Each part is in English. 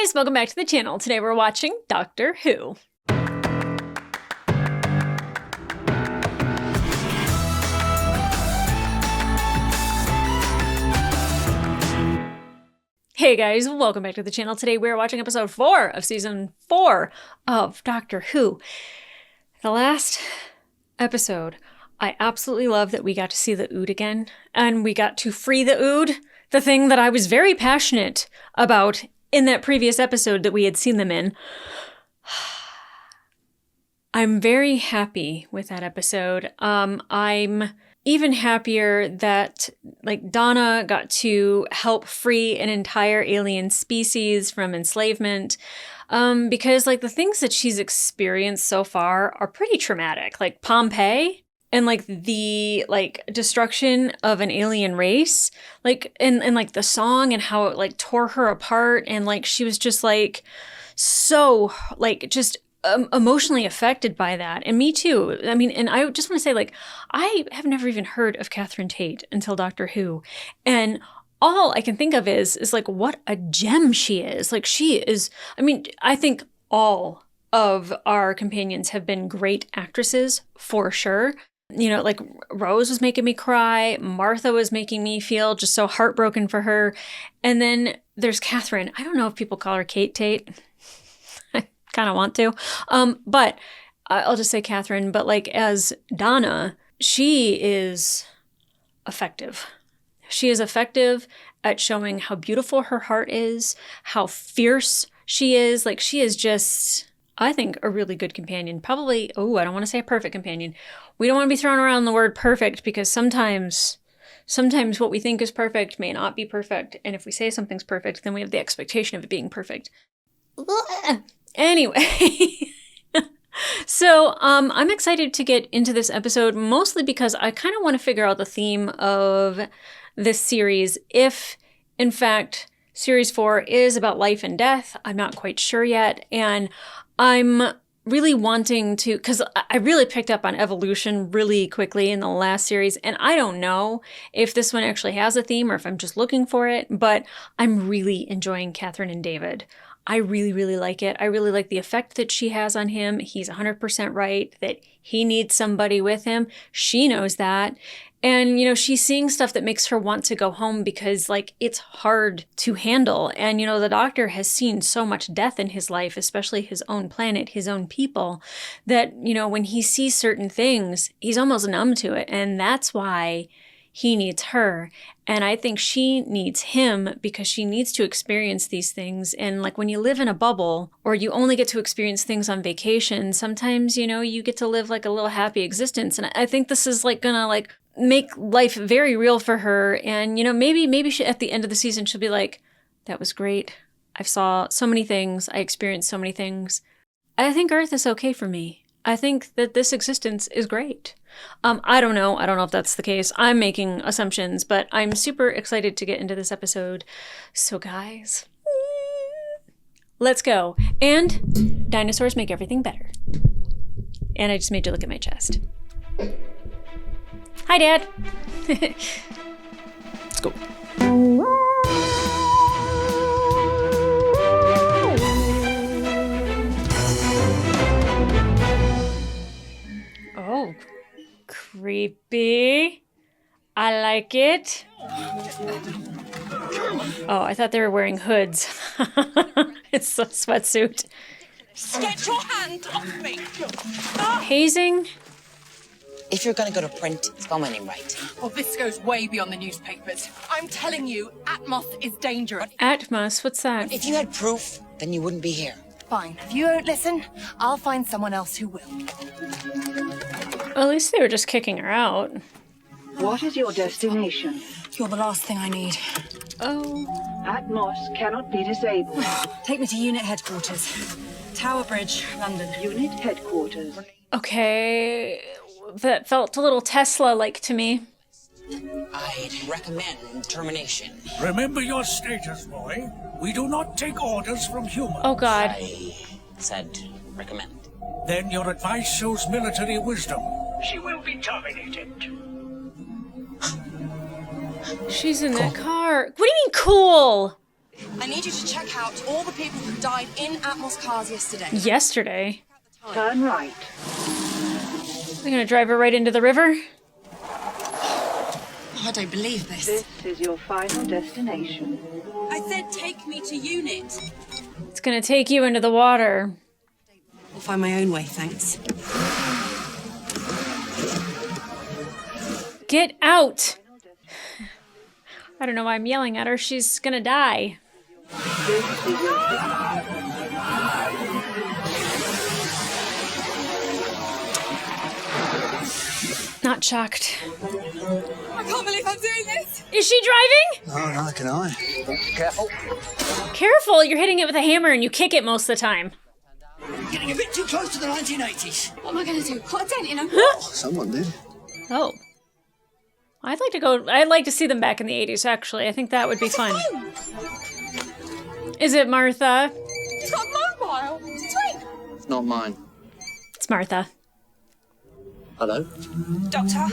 guys, welcome back to the channel. Today we're watching Doctor Who. Hey guys, welcome back to the channel. Today we're watching episode 4 of season 4 of Doctor Who. The last episode, I absolutely love that we got to see the Ood again, and we got to free the Ood, the thing that I was very passionate about in that previous episode that we had seen them in. I'm very happy with that episode. I'm even happier that Donna got to help free an entire alien species from enslavement. Because the things that she's experienced so far are pretty traumatic. Like Pompeii and the destruction of an alien race. And the song and how it tore her apart, and she was just so just emotionally affected by that. And me too. I mean, and I just want to say, I have never even heard of Catherine Tate until Doctor Who. And all I can think of is what a gem she is. She is, I mean, I think all of our companions have been great actresses for sure. You know, Rose was making me cry. Martha was making me feel just so heartbroken for her. And then there's Catherine. I don't know if people call her Kate Tate. Kind of want to, but I'll just say Catherine. But as Donna, she is effective. She is effective at showing how beautiful her heart is, how fierce she is. She is just, I think, a really good companion. Probably, I don't want to say a perfect companion. We don't want to be throwing around the word perfect, because sometimes what we think is perfect may not be perfect. And if we say something's perfect, then we have the expectation of it being perfect. Anyway, so I'm excited to get into this episode, mostly because I kind of want to figure out the theme of this series. If, in fact, Series 4 is about life and death, I'm not quite sure yet. And I'm really wanting to, because I really picked up on evolution really quickly in the last series, and I don't know if this one actually has a theme or if I'm just looking for it, but I'm really enjoying Catherine and David. I really, really like it. I really like the effect that she has on him. He's 100% right that he needs somebody with him. She knows that. And, she's seeing stuff that makes her want to go home, because, it's hard to handle. And, the Doctor has seen so much death in his life, especially his own planet, his own people, that, when he sees certain things, he's almost numb to it. And that's why he needs her. And I think she needs him, because she needs to experience these things. And when you live in a bubble, or you only get to experience things on vacation, sometimes, you get to live a little happy existence. And I think this is gonna make life very real for her. And, maybe she, at the end of the season, she'll be like, that was great. I saw so many things. I experienced so many things. I think Earth is okay for me. I think that this existence is great. I don't know. I don't know if that's the case. I'm making assumptions, but I'm super excited to get into this episode. So guys, let's go. And dinosaurs make everything better. And I just made you look at my chest. Hi, Dad. Let's go. Oh, creepy. I like it. Oh, I thought they were wearing hoods. It's a sweatsuit. Get your hand off me! Hazing? If you're going to go to print, spell my name right. Oh, this goes way beyond the newspapers. I'm telling you, Atmos is dangerous. Atmos? What's that? If you had proof, then you wouldn't be here. Fine. If you won't listen, I'll find someone else who will. Well, at least they were just kicking her out. What is your destination? You're the last thing I need. Oh. Atmos cannot be disabled. Take me to unit headquarters. Tower Bridge, London. Unit headquarters. Okay. That felt a little Tesla-like to me. I'd recommend termination. Remember your status, boy. We do not take orders from humans. Oh, God. I said recommend. Then your advice shows military wisdom. She will be terminated. She's in that car. What do you mean, cool? I need you to check out all the people who died in Atmos cars yesterday. Yesterday? Turn right. We're gonna drive her right into the river? Oh, I don't believe this. This is your final destination. I said take me to unit. It's gonna take you into the water. I'll find my own way, thanks. Get out! I don't know why I'm yelling at her. She's gonna die. Not shocked. I can't believe I'm doing this. Is she driving? Oh, neither can I. Careful. Careful, you're hitting it with a hammer and you kick it most of the time. Getting a bit too close to the 1980s. What am I going to do? Put a dent in them? Someone did. Oh. I'd like to see them back in the 80s, actually. I think that would be fun. Is it Martha? It's got a mobile. It's ring. It's not mine. It's Martha. Hello? Doctor,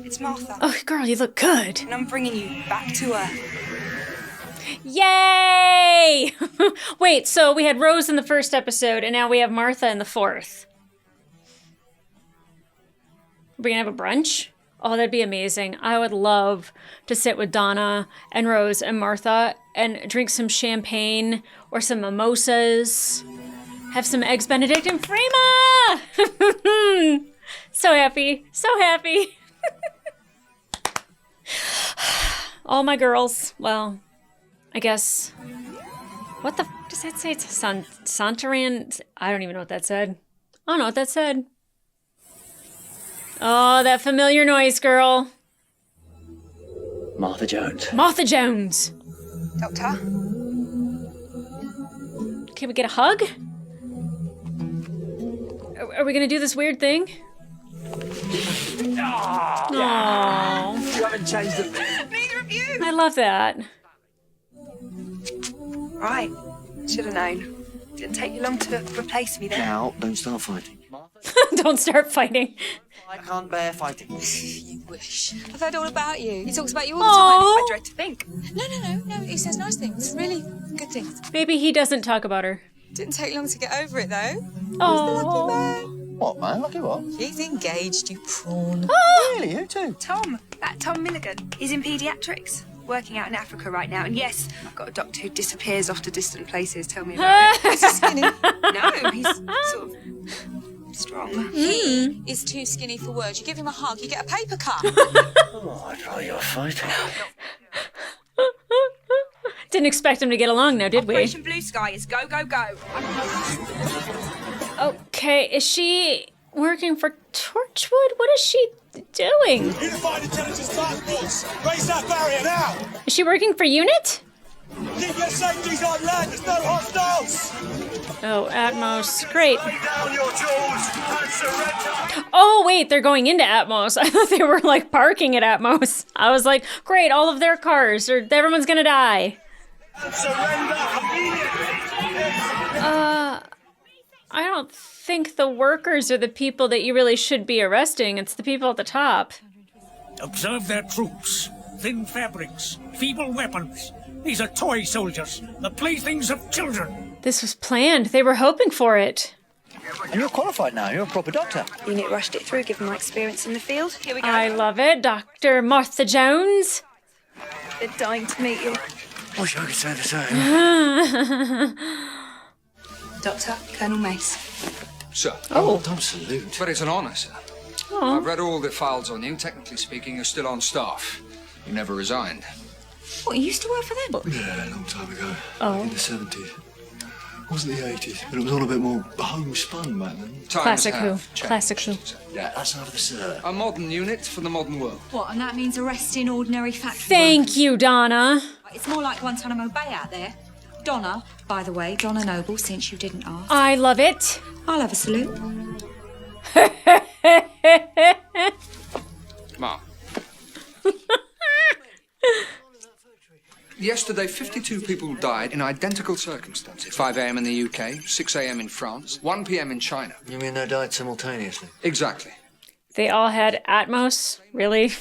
it's Martha, Oh, girl, you look good. and I'm bringing you back to Earth. Yay! Wait, so we had Rose in the first episode, and now we have Martha in the fourth. Are we gonna have a brunch? Oh, that'd be amazing. I would love to sit with Donna and Rose and Martha and drink some champagne or some mimosas. Have some Eggs Benedict and Frema! So happy. So happy. All my girls. Well, I guess. What the f does that say? It's Sontaran? I don't even know what that said. I don't know what that said. Oh, that familiar noise, girl. Martha Jones. Martha Jones. Doctor, Can we get a hug? Are we gonna do this weird thing? Aww. You haven't changed a bit. neither of you. I love that. Right, should have known. Didn't take you long to replace me there. Now, don't start fighting. Don't start fighting. I can't bear fighting. You wish. I've heard all about you. He talks about you all the Aw. time. I dread to think. No. He says nice things. Really good things. Maybe he doesn't talk about her. Didn't take long to get over it though. Oh. Man. What, man? Lucky what? He's engaged, you prawn. Really? You too? Tom, that Tom Milligan, he's in paediatrics. Working out in Africa right now. And yes, I've got a doctor who disappears off to distant places. Tell me about it. Is he skinny? No, he's sort of strong. He is too skinny for words. You give him a hug, you get a paper cut. Oh, I'd rather you were fighting. Didn't expect him to get along now, did we? Operation Blue Sky is go, go, go. Okay, is she working for Torchwood? What is she doing? Unified Intelligence Task Force! Raise that barrier now! Is she working for Unit? Keep your safeties on land, there's no hostiles! Oh, Atmos. Great. Lay down your tools and surrender! Oh, wait, they're going into Atmos. I thought they were, like, parking at Atmos. I was like, great, all of their cars, or everyone's gonna die. And surrender immediately! I don't think the workers are the people that you really should be arresting. It's the people at the top. Observe their troops. Thin fabrics, feeble weapons. These are toy soldiers, the playthings of children. This was planned. They were hoping for it. And you're qualified now. You're a proper doctor. Unit rushed it through, given my experience in the field. Here we go. I love it. Dr. Martha Jones. They're dying to meet you. Wish I could say the same. Doctor, Colonel Mace. Sir. Oh, don't salute. But it's an honour, sir. Oh. I've read all the files on you. Technically speaking, you're still on staff. You never resigned. What, you used to work for them? Yeah, a long time ago. Oh. In the 70s. Wasn't the 80s, but it was all a bit more homespun back then. Times Classic have Who. changed, Classic Who. sir. Yeah, that's over the sir. A modern unit for the modern world. What, and that means arresting ordinary factory Thank you, Donna. workers? It's more like Guantanamo Bay out there. Donna, by the way, Donna Noble, since you didn't ask. I love it. I'll have a salute. Mom. Yesterday, 52 people died in identical circumstances. 5 a.m. in the UK, 6 a.m. in France, 1 p.m. in China. You mean they died simultaneously? Exactly. They all had Atmos? Really?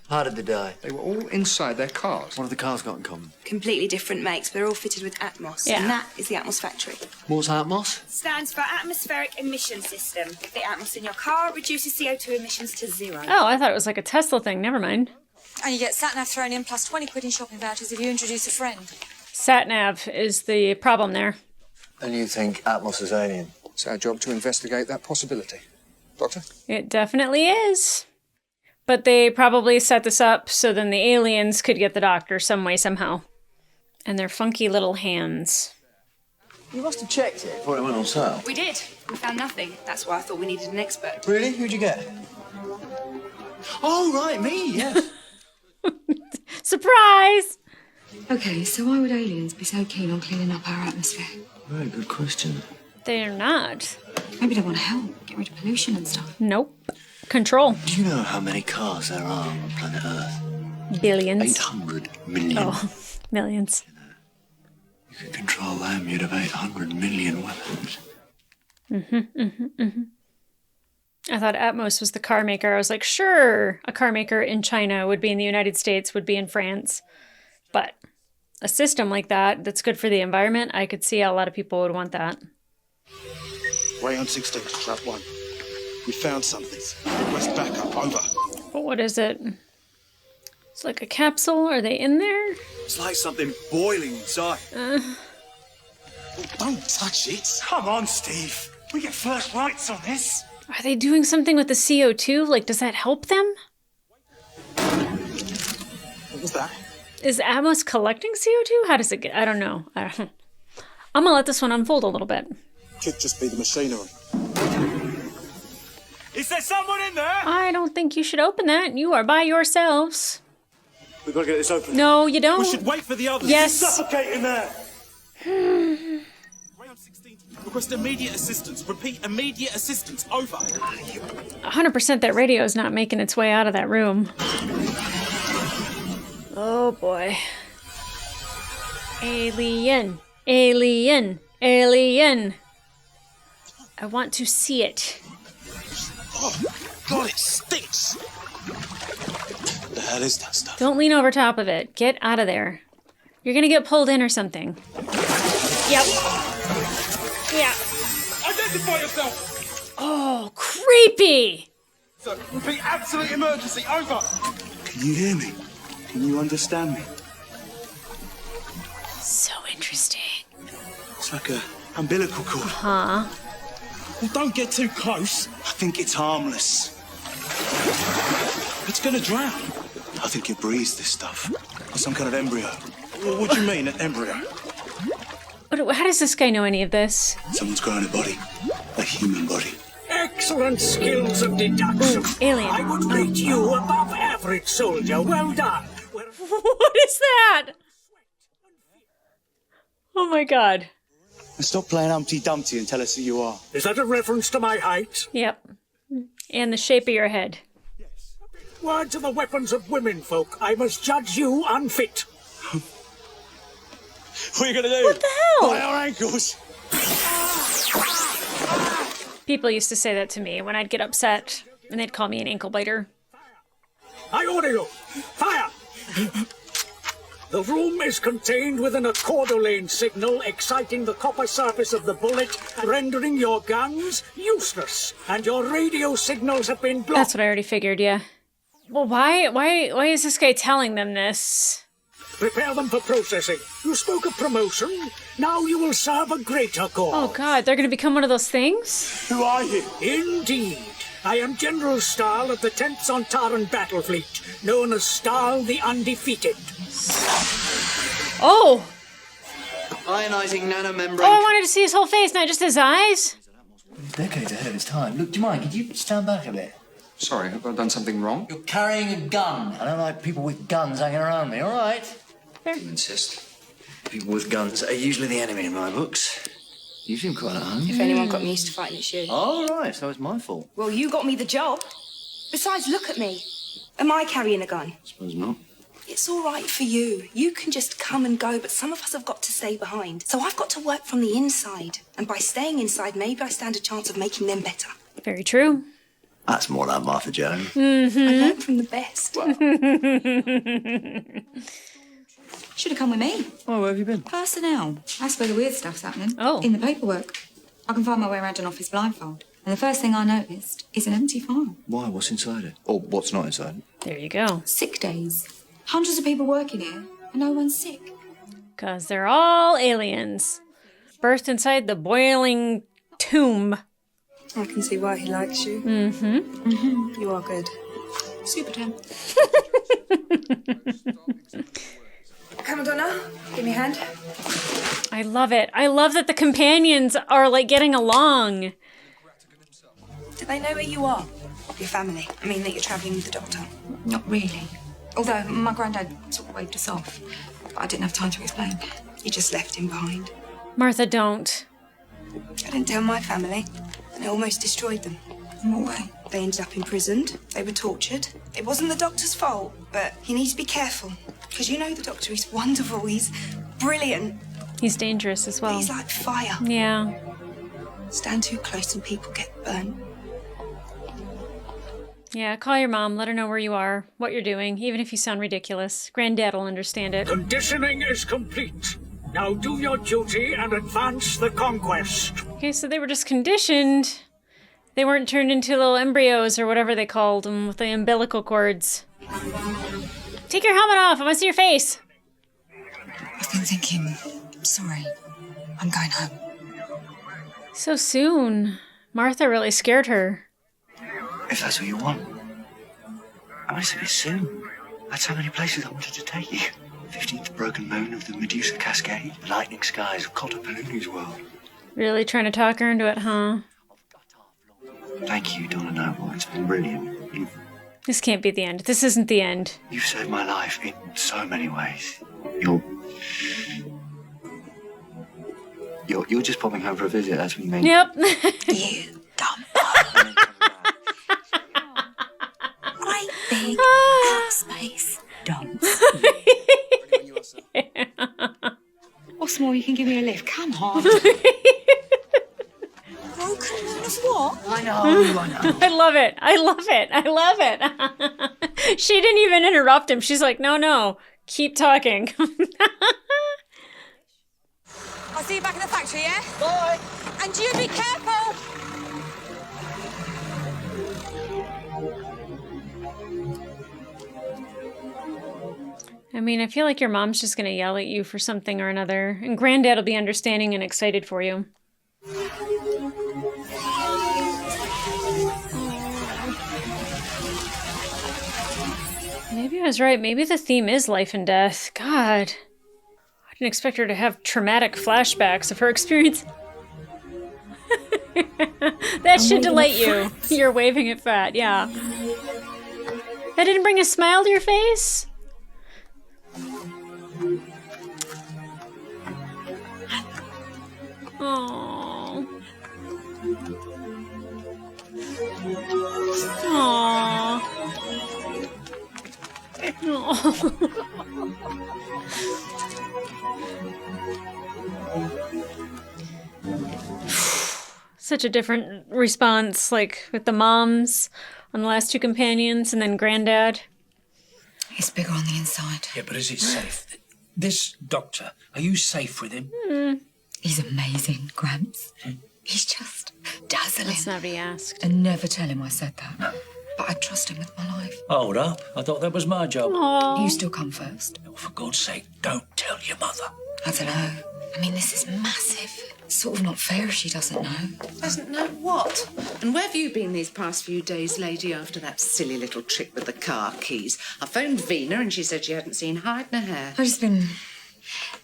How did they die? They were all inside their cars. What have the cars got in common? Completely different makes, but they're all fitted with Atmos. Yeah. And that is the Atmos factory. What's Atmos? Stands for Atmospheric Emission System. The Atmos in your car reduces CO2 emissions to 0. Oh, I thought it was like a Tesla thing. Never mind. And you get sat-nav thrown in plus 20 quid in shopping vouchers if you introduce a friend. Sat-nav is the problem there. And you think Atmos is alien? It's our job to investigate that possibility. Doctor? It definitely is. But they probably set this up so then the aliens could get the doctor some way, somehow. And their funky little hands. You must have checked it before it went on sale. We did. We found nothing. That's why I thought we needed an expert. Really? Who'd you get? Oh, right, me, yes. Surprise! Okay, so why would aliens be so keen on cleaning up our atmosphere? Very good question. They're not. Maybe they want to help, get rid of pollution and stuff. Nope. Control. Do you know how many cars there are on planet Earth? Billions. 800 million. Oh, millions. You could control them, you'd have 800 million weapons. I thought Atmos was the car maker. I was like, sure, a car maker in China would be in the United States, would be in France. But a system like that, that's good for the environment, I could see how a lot of people would want that. Way on 16, trap 1. We found something. Request backup, over. But what is it? It's like a capsule. Are they in there? It's like something boiling inside. Oh, don't touch it. Come on, Steve. We get first rights on this. Are they doing something with the CO2? Like, does that help them? What was that? Is Atmos collecting CO2? How does it get? I don't know. I'm gonna let this one unfold a little bit. Could just be the machinery. Is there someone in there? I don't think you should open that. You are by yourselves. We've got to get this open. No, you don't. We should wait for the others. Yes. Suffocate in there. Rayon 16. Request immediate assistance. Repeat, immediate assistance. Over. 100% that radio is not making its way out of that room. Oh boy. Alien. Alien. Alien. I want to see it. Oh, God, it stinks. What the hell is that stuff? Don't lean over top of it. Get out of there. You're gonna get pulled in or something. Yep. Yeah. Identify yourself. Oh, creepy. So, repeat, absolute emergency. Over. Can you hear me? Can you understand me? So interesting. It's like a umbilical cord. Huh? Well, don't get too close. I think it's harmless. It's gonna drown. I think it breathes this stuff. Or some kind of embryo. What do you mean, an embryo? But how does this guy know any of this? Someone's grown a body. A human body. Excellent skills of deduction. Ooh, alien. I would rate you above average soldier. Well done. What is that? Oh my god. Stop playing Humpty Dumpty and tell us who you are. Is that a reference to my height? Yep. And the shape of your head. Word to the weapons of womenfolk. I must judge you unfit. What are you gonna do? What the hell? Bite our ankles. People used to say that to me when I'd get upset, and they'd call me an ankle biter. I order you. Fire! The room is contained within a Cordolane signal exciting the copper surface of the bullet, rendering your guns useless, and your radio signals have been blocked. That's what I already figured, yeah. Well, why is this guy telling them this? Prepare them for processing. You spoke of promotion. Now you will serve a greater cause. Oh god, they're gonna become one of those things? Who are you? Indeed. I am General Stahl of the 10th Sontaran Battle Fleet, known as Stahl the Undefeated. Oh! Ionizing nanomembrane. Oh, I wanted to see his whole face, not just his eyes. He's decades ahead of his time. Look, do you mind? Could you stand back a bit? Sorry, have I done something wrong? You're carrying a gun. I don't like people with guns hanging around me, all right? You insist. People with guns are usually the enemy in my books. You seem quite at home. If anyone got me used to fighting, it's you. Oh, right, so it's my fault. Well, you got me the job. Besides, look at me. Am I carrying a gun? I suppose not. It's all right for you. You can just come and go, but some of us have got to stay behind. So I've got to work from the inside. And by staying inside, maybe I stand a chance of making them better. Very true. That's more like Martha Jones. I learned from the best. Should have come with me. Oh, where have you been? Personnel. That's where the weird stuff's happening. Oh. In the paperwork. I can find my way around an office blindfold. And the first thing I noticed is an empty file. Why? What's inside it? Or what's not inside it? There you go. Sick days. Hundreds of people working here, and no one's sick. Because they're all aliens. Birthed inside the boiling tomb. I can see why he likes you. You are good. Super 10. Come on, Donna. Give me a hand. I love it. I love that the companions are, like, getting along. Do they know where you are? Your family. I mean, that you're travelling with the doctor. Not really. Although my granddad sort of waved us off. But I didn't have time to explain. You just left him behind. Martha, don't. I didn't tell my family, and it almost destroyed them. In what way? They ended up imprisoned. They were tortured. It wasn't the doctor's fault, but you need to be careful. Because you know the doctor, he's wonderful, he's brilliant. He's dangerous as well. He's like fire. Yeah. Stand too close and people get burnt. Yeah, call your mom. Let her know where you are, what you're doing, even if you sound ridiculous. Granddad will understand it. Conditioning is complete. Now do your duty and advance the conquest. Okay, so they were just conditioned. They weren't turned into little embryos or whatever they called them with the umbilical cords. Take your helmet off. I want to see your face. I've been thinking, sorry, I'm going home. So soon. Martha really scared her. If that's what you want. I mean, it's a bit soon. I had so many places I wanted to take you. 15th broken moon of the Medusa Cascade, the lightning skies of Kotapaluni's world. Really trying to talk her into it, huh? Thank you, Donna Noble. It's been brilliant. This can't be the end. This isn't the end. You've saved my life in so many ways. You're just popping home for a visit, that's what you mean? Yep. You dumb. Great big outspace dance. What's more, you can give me a lift. Come on. Broken moon of what? I know. I love it. I love it. I love it. She didn't even interrupt him. She's like, no, keep talking. I'll see you back in the factory, yeah? Bye. And you be careful. I mean, I feel like your mom's just going to yell at you for something or another, and Granddad will be understanding and excited for you. Maybe I was right. Maybe the theme is life and death. God. I didn't expect her to have traumatic flashbacks of her experience. That should delight you. You're waving at Fat, yeah. That didn't bring a smile to your face? Aww. Aww. Such a different response, like with the moms on the last two companions and then Granddad. He's bigger on the inside. Yeah, but is it safe? This doctor, are you safe with him? He's amazing, Gramps. He's just dazzling. That's not what he asked. And never tell him I said that. No. But I trust him with my life. Hold up. I thought that was my job. Aww. You still come first. Oh, for God's sake, don't tell your mother. I don't know. I mean, this is massive. It's sort of not fair if she doesn't know. Doesn't know what? And where have you been these past few days, lady, after that silly little trick with the car keys? I phoned Vina and she said she hadn't seen hide nor hair. I've just been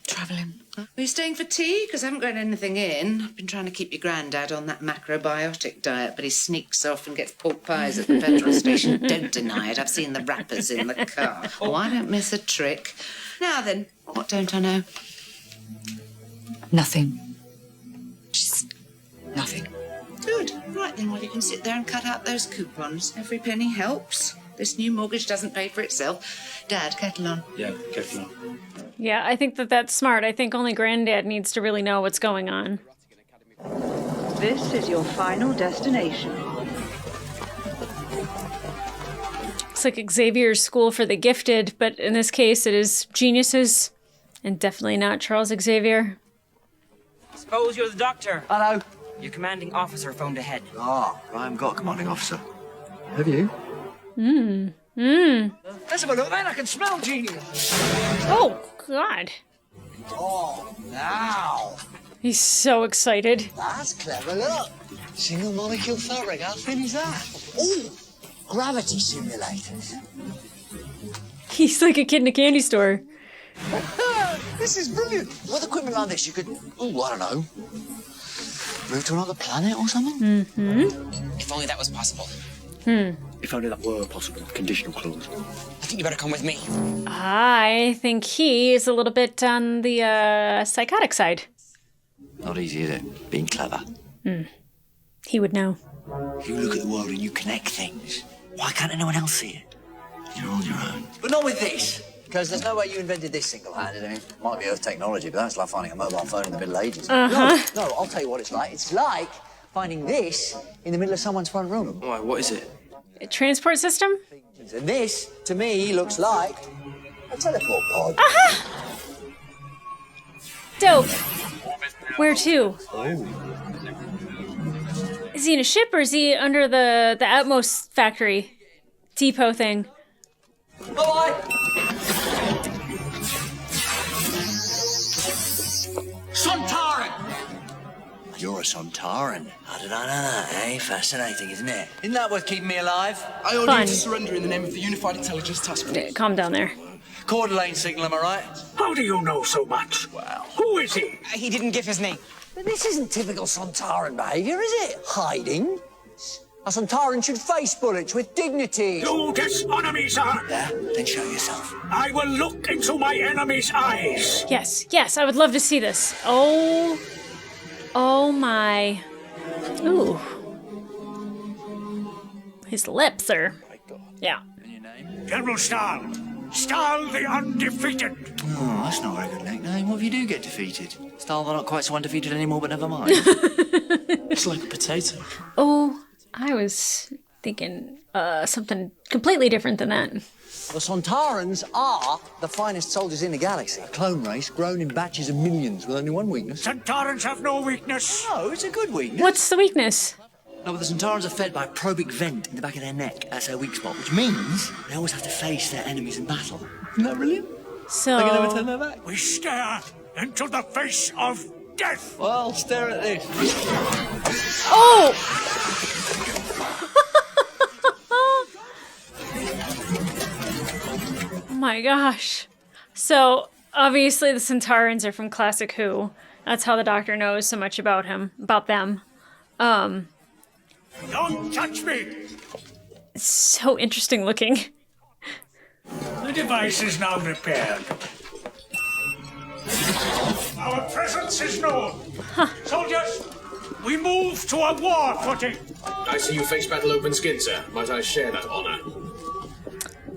travelling. Are you staying for tea? Because I haven't got anything in. I've been trying to keep your granddad on that macrobiotic diet, but he sneaks off and gets pork pies at the petrol station. Don't deny it. I've seen the wrappers in the car. Oh, I don't miss a trick. Now then, what don't I know? Nothing. Just nothing. Good. Right then, well, you can sit there and cut out those coupons. Every penny helps. This new mortgage doesn't pay for itself. Dad, kettle on. Yeah, kettle on. Yeah, I think that's smart. I think only Granddad needs to really know what's going on. This is your final destination. Looks like Xavier's school for the gifted, but in this case it is geniuses, and definitely not Charles Xavier. Suppose you're the doctor. Hello. Your commanding officer phoned ahead. Ah, I haven't got a commanding officer. Have you? Let's have a look, man. I can smell genius. Oh, God. Oh, now. He's so excited. That's clever, look. Single molecule fabric, how thin is that? Oh, gravity simulators. He's like a kid in a candy store. This is brilliant. With equipment like this, you could, oh, I don't know, move to another planet or something? If only that was possible. If only that were possible. Conditional clause. I think you better come with me. I think he is a little bit on the psychotic side. Not easy, is it? Being clever. He would know. You look at the world and you connect things. Why can't anyone else see it? You're on your own. But not with this. Because there's no way you invented this single-handed. I mean, it might be Earth technology, but that's like finding a mobile phone in the Middle Ages. No, I'll tell you what it's like. It's like finding this in the middle of someone's front room. Why, what is it? A transport system? And this, to me, looks like a teleport pod. Dope. Where to? Is he in a ship or is he under the Atmos factory depot thing? Bye-bye. Sontaran! You're a Sontaran. How did I know that, eh? Fascinating, isn't it? Isn't that worth keeping me alive? I order Fun. you to surrender in the name of the Unified Intelligence Task Force. Calm down there. Coeur d'Alene signal, am I right? How do you know so much? Wow. Who is he? He didn't give his name. But this isn't typical Sontaran behaviour, is it? Hiding. A Sontaran should face bullets with dignity. You dishonor me, sir. Yeah? Then show yourself. I will look into my enemy's eyes. Yes, I would love to see this. Oh my. Ooh. His lips are. Yeah. General Stahl. Stahl the Undefeated. Oh, that's not a very good nickname. What if you do get defeated? Stahl, they're not quite so undefeated anymore, but never mind. It's like a potato. Oh, I was thinking something completely different than that. The Sontarans are the finest soldiers in the galaxy. A clone race grown in batches of millions with only one weakness. Sontarans have no weakness. No, it's a good weakness. What's the weakness? No, but the Sontarans are fed by a probic vent in the back of their neck. That's their weak spot, which means they always have to face their enemies in battle. Isn't that brilliant? So... They can never turn their back. We stare into the face of death. Well, stare at this. Oh! Oh my gosh. So, obviously the Sontarans are from Classic Who. That's how the Doctor knows so much about them. Don't touch me. It's so interesting looking. The device is now repaired. Our presence is known. Soldiers, we move to a war footing. I see you face battle open skin, sir. Might I share that honor?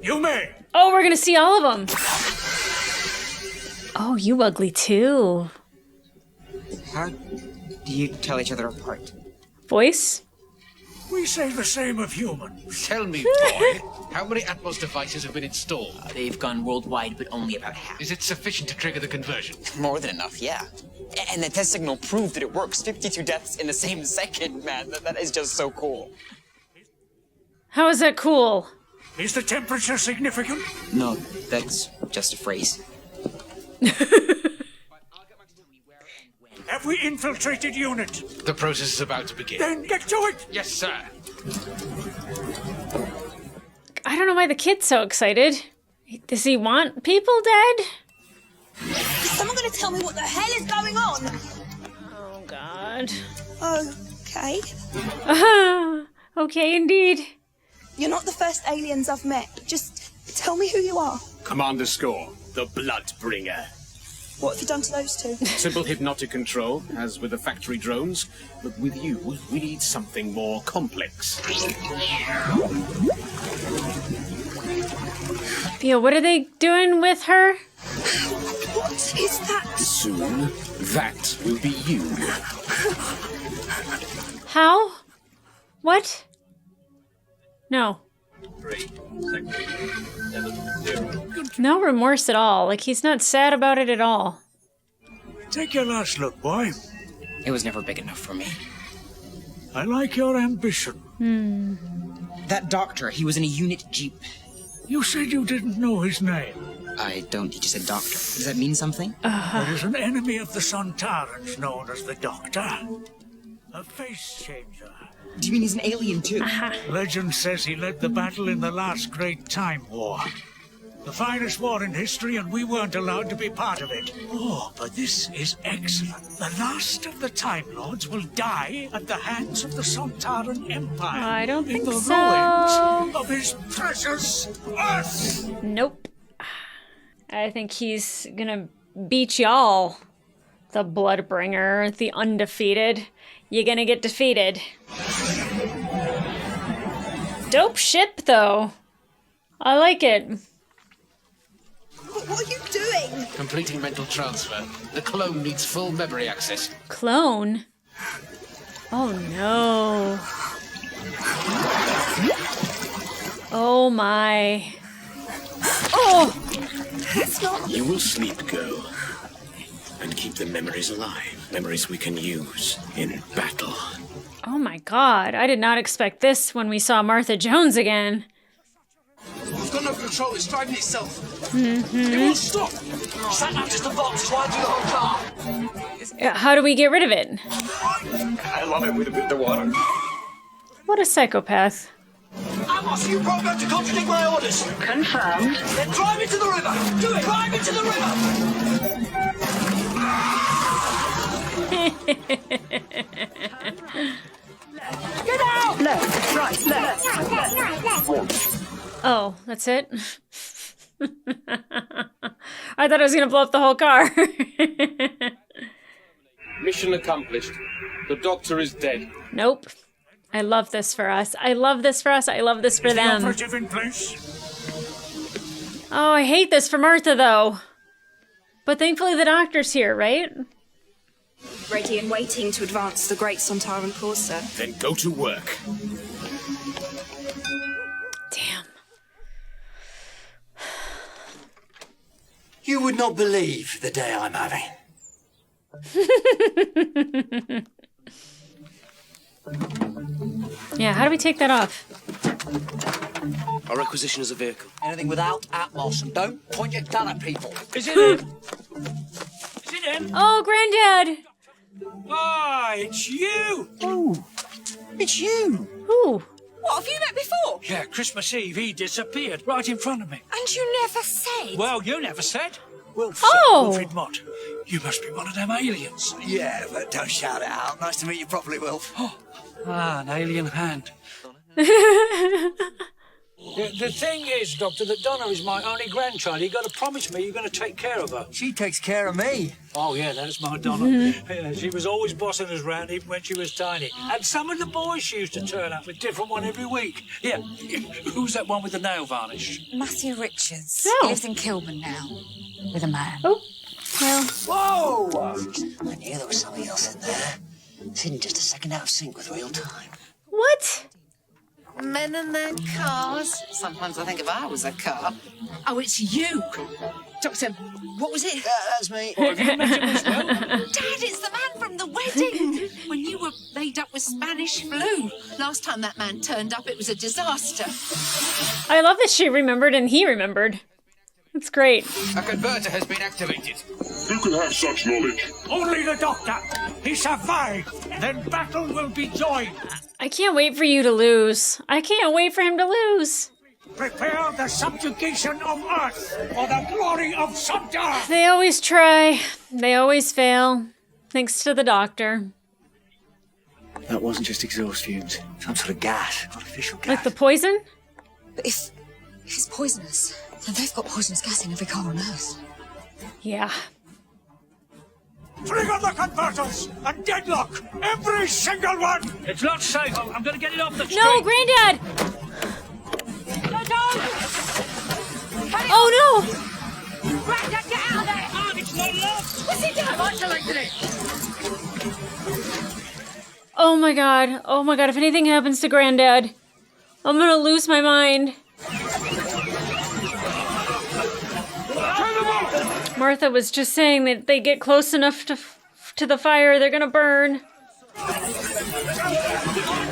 You may. Oh, we're gonna see all of them. Oh, you ugly too. How do you tell each other apart? Voice? We say the same of humans. Tell me, boy, how many Atmos devices have been installed? They've gone worldwide, but only about half. Is it sufficient to trigger the conversion? More than enough, yeah. And the test signal proved that it works. 52 deaths in the same second, man. That is just so cool. How is that cool? Is the temperature significant? No, that's just a phrase. Have we infiltrated unit? The process is about to begin. Then get to it! Yes, sir. I don't know why the kid's so excited. Does he want people dead? Is someone going to tell me what the hell is going on? Oh, God. Okay. Okay, indeed. You're not the first aliens I've met. Just tell me who you are. Commander Score, the Bloodbringer. What have you done to those two? Simple hypnotic control, as with the factory drones. But with you, we need something more complex. Yeah, what are they doing with her? What is that? Soon, that will be you. How? What? No. No remorse at all. Like, he's not sad about it at all. Take your last look, boy. It was never big enough for me. I like your ambition. That doctor, he was in a unit jeep. You said you didn't know his name. I don't. He just said doctor. Does that mean something? There is an enemy of the Sontarans known as the Doctor. A face changer. Do you mean he's an alien too? Legend says he led the battle in the last great Time War. The finest war in history, and we weren't allowed to be part of it. Oh, but this is excellent. The last of the Time Lords will die at the hands of the Sontaran Empire. I don't think in the so. ruins of his precious Earth. Nope. I think he's gonna beat y'all. The Bloodbringer, the undefeated. You're gonna get defeated. Dope ship, though. I like it. What are you doing? Completing mental transfer. The clone needs full memory access. Clone? Oh no. Oh my. Oh! It's not. You will sleep, girl. And keep the memories alive. Memories we can use in battle. Oh my god, I did not expect this when we saw Martha Jones again. It's got no control, it's driving itself. Mm-hmm. It won't stop. Sat nav just a box, trying to do the whole car. How do we get rid of it? I love it with a bit of water. What a psychopath. Amos, you programmed to contradict my orders. Confirmed. Then drive into the river. Do it. Drive into the river. Get out! Left, right, left. Oh, that's it? I thought I was gonna blow up the whole car. Mission accomplished. The doctor is dead. Nope. I love this for us. I love this for us. I love this for them. Operative in place. Oh, I hate this for Martha, though. But thankfully the doctor's here, right? Ready and waiting to advance the great Sontaran cause, sir. Then go to work. Damn. You would not believe the day I'm having. Yeah, how do we take that off? Our requisition is a vehicle. Anything without Atmos, and don't point your gun at people. Is it him? Is it him? Oh, Granddad! Ah, it's you! Oh, it's you! Who? What, have you met before? Yeah, Christmas Eve, he disappeared right in front of me. And you never said. Well, you never said. Wilfred, Oh! Wilfred Mott, you must be one of them aliens. Yeah, but don't shout it out. Nice to meet you properly, Wilf. Ah, an alien hand. The thing is, Doctor, that Donna is my only grandchild. You've got to promise me you're going to take care of her. She takes care of me. Oh, yeah, that's my Donna. Yeah, she was always bossing us round, even when she was tiny. And some of the boys used to turn up, a different one every week. Yeah, who's that one with the nail varnish? Matthew Richards. Oh. He lives in Kilburn now. With a man. Oh, well. Whoa! I knew there was something else in there. It's hidden just a second out of sync with real time. What? Men and their cars. Sometimes I think if I was a car. Oh, it's you. Doctor, what was it? Yeah, that's me. What, have you met him as well? Dad, it's the man from the wedding. When you were laid up with Spanish flu. Last time that man turned up, it was a disaster. I love that she remembered and he remembered. That's great. A converter has been activated. Who can have such knowledge? Only the Doctor. He survived. Then battle will be joined. I can't wait for you to lose. I can't wait for him to lose. Prepare the subjugation of Earth for the glory of Sontaran. They always try. They always fail. Thanks to the Doctor. That wasn't just exhaust fumes. Some sort of gas. Artificial gas. Like the poison? But if it's poisonous, then they've got poisonous gas in every car on Earth. Yeah. Trigger the converters and deadlock every single one. It's not safe. I'm going to get it off the street. No, Granddad! Oh no! Granddad, get out of there! Ah, it's not locked. What's he doing? I've isolated it. Oh my god. Oh my god, if anything happens to Granddad. I'm gonna lose my mind. Martha was just saying that they get close enough to the fire, they're gonna burn.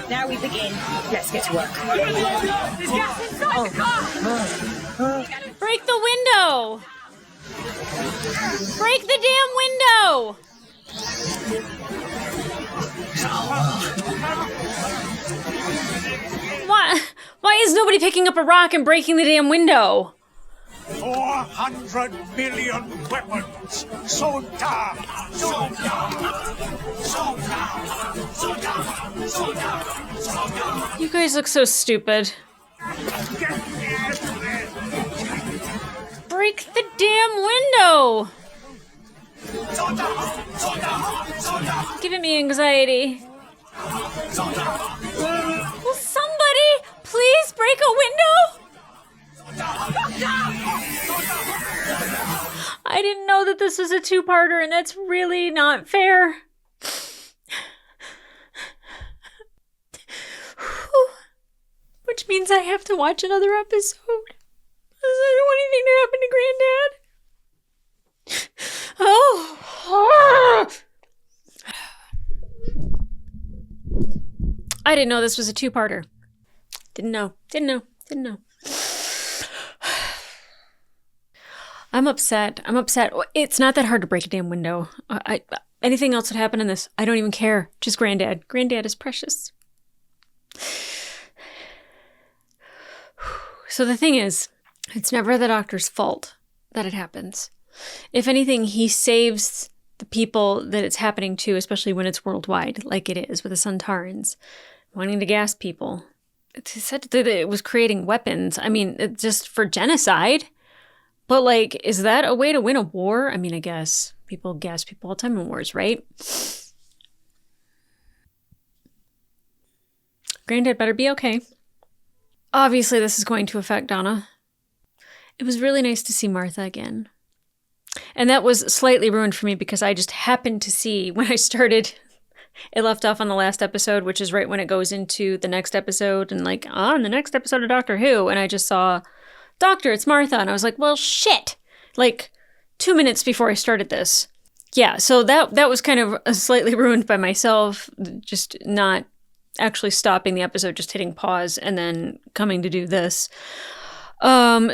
Now we begin. Let's get to work. There's gas inside the car! Break the window! Break the damn window! Why is nobody picking up a rock and breaking the damn window? 400 million weapons! Sontaran! You guys look so stupid. Break the damn window! Giving me anxiety. Will somebody please break a window? I didn't know that this was a two-parter, and that's really not fair. Which means I have to watch another episode. Because I don't want anything to happen to Granddad. Oh. I didn't know this was a two-parter. Didn't know. I'm upset. It's not that hard to break a damn window. Anything else would happen in this, I don't even care. Just Granddad. Granddad is precious. So the thing is, it's never the doctor's fault that it happens. If anything, he saves the people that it's happening to, especially when it's worldwide, like it is with the Sontarans, wanting to gas people. It said that it was creating weapons. I mean, just for genocide. But, like, is that a way to win a war? I mean, I guess people gas people all the time in wars, right? Granddad better be okay. Obviously, this is going to affect Donna. It was really nice to see Martha again. And that was slightly ruined for me because I just happened to see when I started, it left off on the last episode, which is right when it goes into the next episode. And like, on the next episode of Doctor Who. And I just saw, Doctor, it's Martha. And I was like, well, shit. Like 2 minutes before I started this. Yeah, so that was kind of slightly ruined by myself. Just not actually stopping the episode, just hitting pause and then coming to do this. But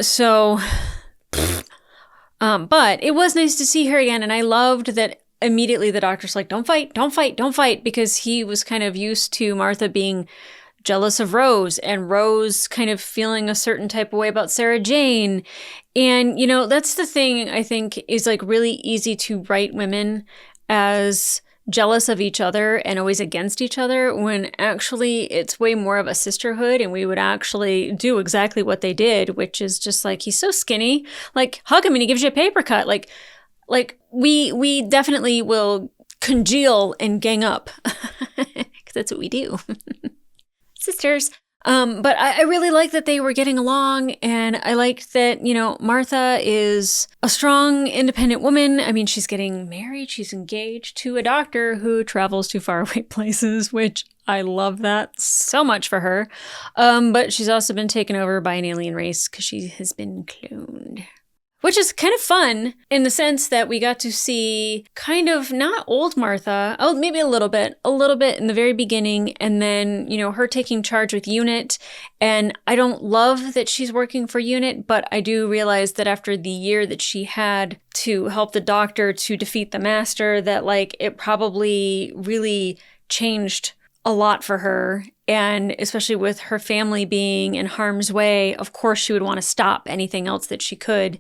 it was nice to see her again, and I loved that immediately the doctor's like, don't fight, because he was kind of used to Martha being jealous of Rose, and Rose kind of feeling a certain type of way about Sarah Jane. And, you know, that's the thing I think is like really easy to write women as jealous of each other and always against each other, when actually it's way more of a sisterhood, and we would actually do exactly what they did, which is just like, he's so skinny, like hug him and he gives you a paper cut. Like we definitely will congeal and gang up because that's what we do. Sisters. But I really like that they were getting along, and I liked that, you know, Martha is a strong, independent woman. I mean, she's getting married, she's engaged to a doctor who travels to faraway places, which I love that so much for her. But she's also been taken over by an alien race because she has been cloned. Which is kind of fun in the sense that we got to see kind of not old Martha, oh, maybe a little bit in the very beginning, and then, you know, her taking charge with UNIT. And I don't love that she's working for UNIT, but I do realize that after the year that she had to help the doctor to defeat the master, that like it probably really changed a lot for her. And especially with her family being in harm's way, of course she would want to stop anything else that she could.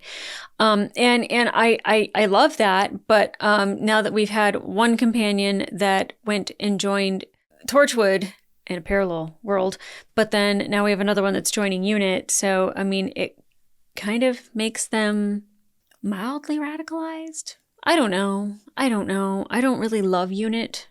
And I love that. But now that we've had one companion that went and joined Torchwood in a parallel world, but then now we have another one that's joining UNIT. So, I mean, it kind of makes them mildly radicalized. I don't know. I don't really love UNIT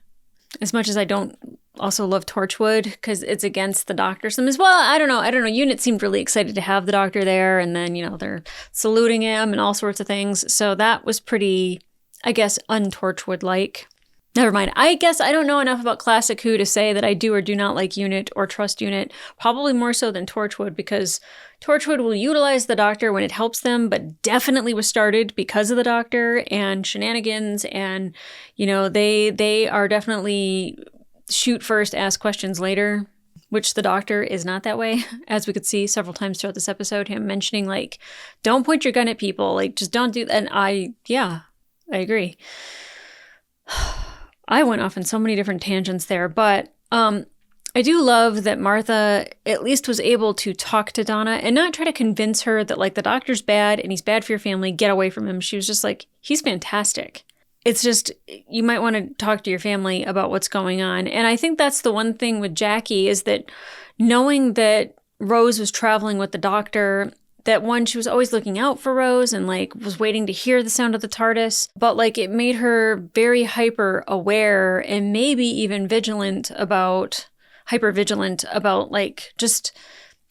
as much as I don't also love Torchwood, because it's against the doctor some as well. I don't know. UNIT seemed really excited to have the doctor there, and then, you know, they're saluting him and all sorts of things. So that was pretty, I guess, un-Torchwood-like. Never mind. I guess I don't know enough about Classic Who to say that I do or do not like Unit or trust Unit. Probably more so than Torchwood, because Torchwood will utilize the Doctor when it helps them, but definitely was started because of the Doctor and shenanigans. And, you know, they are definitely shoot first, ask questions later, which the Doctor is not that way, as we could see several times throughout this episode, him mentioning, like, don't point your gun at people, like, just don't do that. And I agree. I went off in so many different tangents there, but I do love that Martha at least was able to talk to Donna and not try to convince her that, like, the Doctor's bad and he's bad for your family, get away from him. She was just like, he's fantastic. It's just, you might want to talk to your family about what's going on. And I think that's the one thing with Jackie, is that knowing that Rose was traveling with the Doctor, that one, she was always looking out for Rose and, like, was waiting to hear the sound of the TARDIS. But, like, it made her very hyper aware and maybe even hyper vigilant about, like, just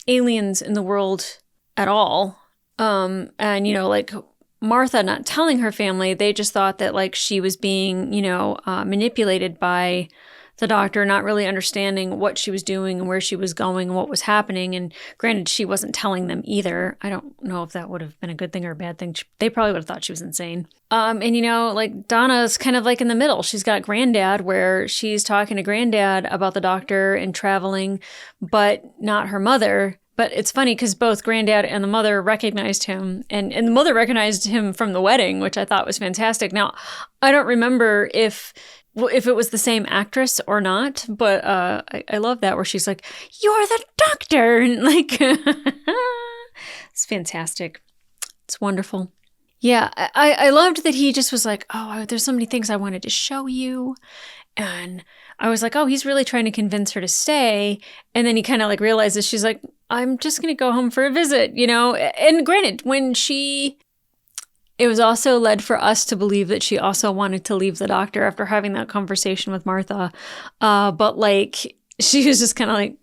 aliens in the world at all. And, you know, like, Martha not telling her family, they just thought that, like, she was being, you know, manipulated by the Doctor, not really understanding what she was doing and where she was going and what was happening. And granted, she wasn't telling them either. I don't know if that would have been a good thing or a bad thing. They probably would have thought she was insane. And, you know, like, Donna's kind of like in the middle. She's got Granddad, where she's talking to Granddad about the Doctor and traveling, but not her mother. But it's funny because both Granddad and the mother recognized him, and the mother recognized him from the wedding, which I thought was fantastic. Now, I don't remember if it was the same actress or not, but I love that, where she's like, "You're the Doctor," and, like, it's fantastic. It's wonderful. Yeah, I loved that he just was like, "Oh, there's so many things I wanted to show you," and I was like, "Oh, he's really trying to convince her to stay," and then he kind of, like, realizes she's like, "I'm just gonna go home for a visit," you know. And granted, it was also led for us to believe that she also wanted to leave the Doctor after having that conversation with Martha. But, like, she was just kind of like,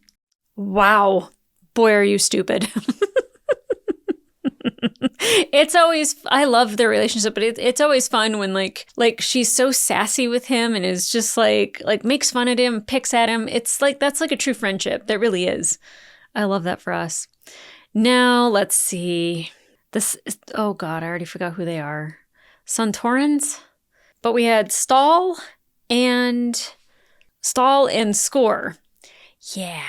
wow, boy, are you stupid. It's always, I love their relationship, but it's always fun when, like she's so sassy with him and is just like makes fun at him, picks at him. It's like, that's like a true friendship. That really is. I love that for us. Now, let's see. Oh God, I already forgot who they are. Sontarans? But we had Stall and Score. Yeah.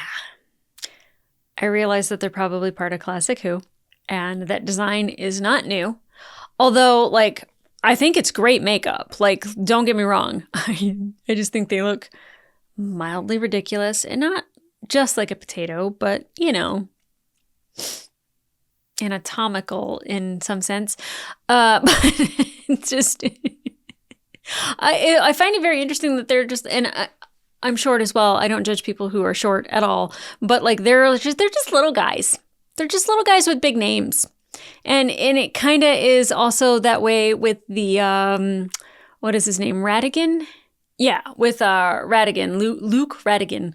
I realized that they're probably part of Classic Who, and that design is not new. Although, like, I think it's great makeup. Like, don't get me wrong. I just think they look mildly ridiculous, and not just like a potato, but, you know, anatomical in some sense. But it's just, I find it very interesting that they're just, and I'm short as well. I don't judge people who are short at all, but, like, they're just little guys. They're just little guys with big names. And it kind of is also that way with the, what is his name? Radigan? Yeah, with Radigan, Luke Radigan.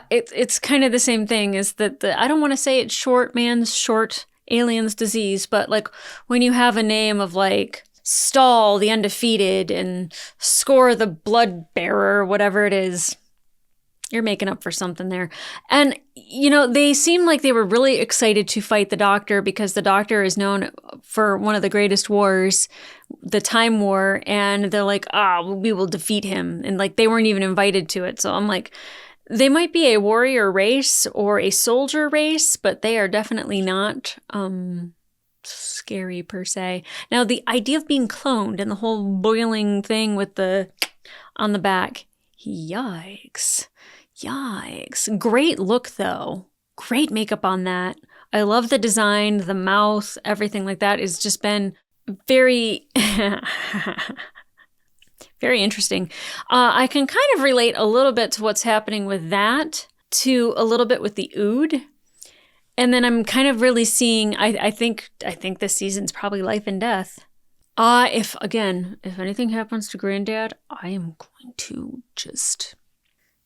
It's kind of the same thing as that. I don't want to say it's short man's short alien's disease, but, like, when you have a name of, like, Stall the Undefeated and Score the Blood Bearer, whatever it is, you're making up for something there. And, you know, they seem like they were really excited to fight the Doctor, because the Doctor is known for one of the greatest wars, the Time War, and they're like, we will defeat him. And, like, they weren't even invited to it. So I'm like, they might be a warrior race or a soldier race, but they are definitely not scary per se. Now, the idea of being cloned and the whole boiling thing with the on the back, yikes. Great look, though. Great makeup on that. I love the design, the mouth, everything like that has just been very, very interesting. I can kind of relate a little bit to what's happening with that, to a little bit with the Ood. And then I'm kind of really seeing, I think this season's probably life and death. If anything happens to Granddad, I am going to just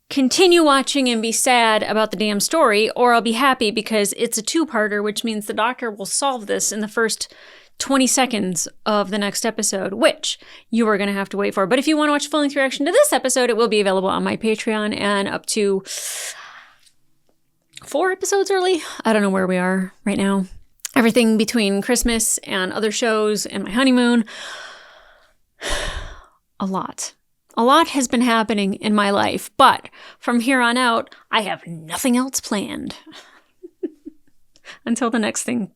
continue watching and be sad about the damn story, or I'll be happy because it's a two-parter, which means the Doctor will solve this in the first 20 seconds of the next episode, which you are going to have to wait for. But if you want to watch full-length reaction to this episode, it will be available on my Patreon and up to 4 episodes early. I don't know where we are right now. Everything between Christmas and other shows and my honeymoon. A lot has been happening in my life, but from here on out, I have nothing else planned until the next thing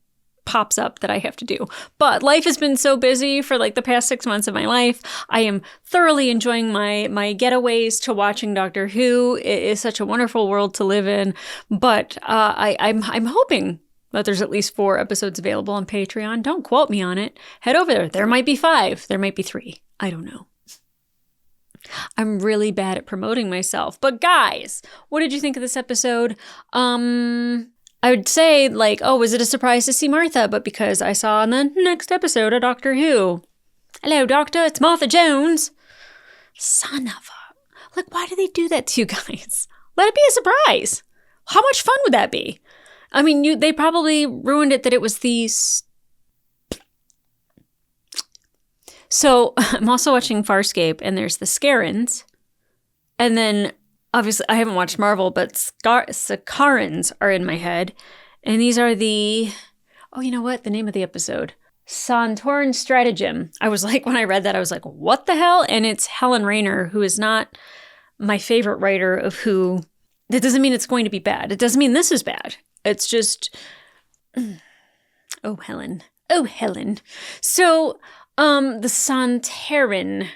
pops up that I have to do. But life has been so busy for like the past 6 months of my life. I am thoroughly enjoying my getaways to watching Doctor Who. It is such a wonderful world to live in. But I'm hoping that there's at least 4 episodes available on Patreon. Don't quote me on it. Head over there. There might be 5. There might be 3. I don't know. I'm really bad at promoting myself. But guys, what did you think of this episode? I would say, like, oh, was it a surprise to see Martha? But because I saw in the next episode of Doctor Who. Hello, Doctor, it's Martha Jones. Son of a... Like, why do they do that to you guys? Let it be a surprise. How much fun would that be? I mean, they probably ruined it that it was these... So, I'm also watching Farscape, and there's the Scarens. And then... Obviously, I haven't watched Marvel, but Sontarans are in my head. And these are the... Oh, you know what? The name of the episode. Sontaran Stratagem. I was like, when I read that, I was like, what the hell? And it's Helen Rayner, who is not my favorite writer of Who. That doesn't mean it's going to be bad. It doesn't mean this is bad. It's just... Oh, Helen. Oh, Helen. So, the Sontarans.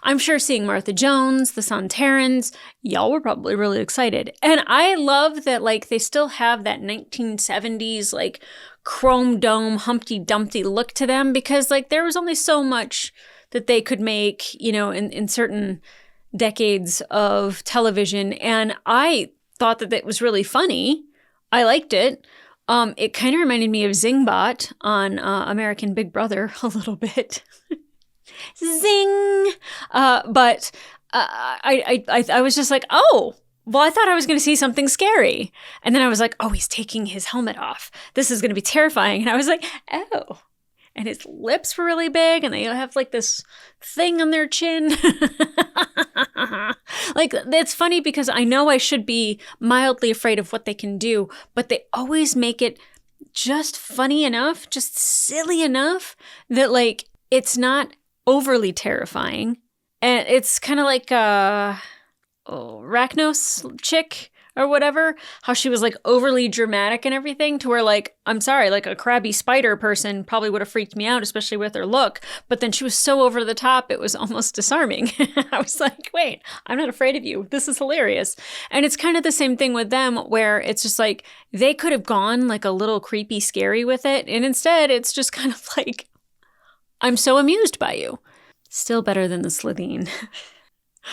I'm sure seeing Martha Jones, the Sontarans, y'all were probably really excited. And I love that, like, they still have that 1970s, like, chrome dome, Humpty Dumpty look to them because, like, there was only so much that they could make, you know, in certain decades of television. And I thought that it was really funny. I liked it. It kind of reminded me of Zingbot on American Big Brother a little bit. Zing! But I was just like, oh, well, I thought I was going to see something scary. And then I was like, oh, he's taking his helmet off. This is going to be terrifying. And I was like, oh. And his lips were really big, and they have like this thing on their chin. Like, it's funny because I know I should be mildly afraid of what they can do, but they always make it just funny enough, just silly enough that, like, it's not overly terrifying. And it's kind of like Rachnos chick or whatever, how she was like overly dramatic and everything to where, like, I'm sorry, like a crabby spider person probably would have freaked me out, especially with her look. But then she was so over the top, it was almost disarming. I was like, wait, I'm not afraid of you. This is hilarious. And it's kind of the same thing with them where it's just like they could have gone like a little creepy scary with it. And instead it's just kind of like, I'm so amused by you. Still better than the Slitheen.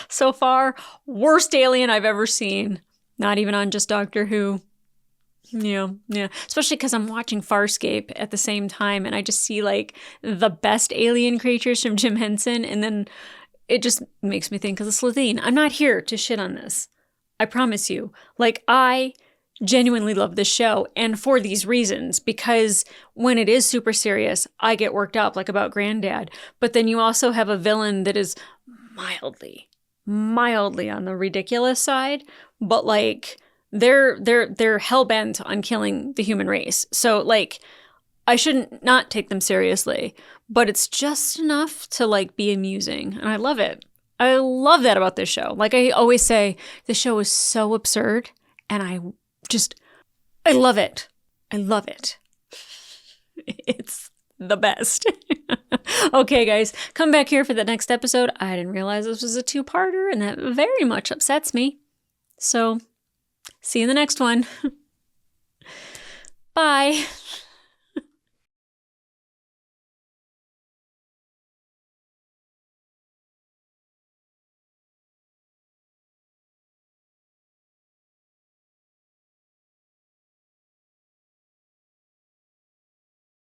So far, worst alien I've ever seen. Not even on just Doctor Who. Yeah. Especially because I'm watching Farscape at the same time, and I just see, like, the best alien creatures from Jim Henson, and then it just makes me think of the Slitheen. I'm not here to shit on this. I promise you. Like, I genuinely love this show, and for these reasons, because when it is super serious, I get worked up, like about Granddad. But then you also have a villain that is mildly on the ridiculous side, but like they're hell-bent on killing the human race. So like I shouldn't not take them seriously, but it's just enough to like be amusing, and I love it. I love that about this show. Like I always say, the show is so absurd, and I love it. I love it. It's the best. Okay, guys, come back here for the next episode. I didn't realize this was a 2-parter, and that very much upsets me. So, see you in the next one. Bye.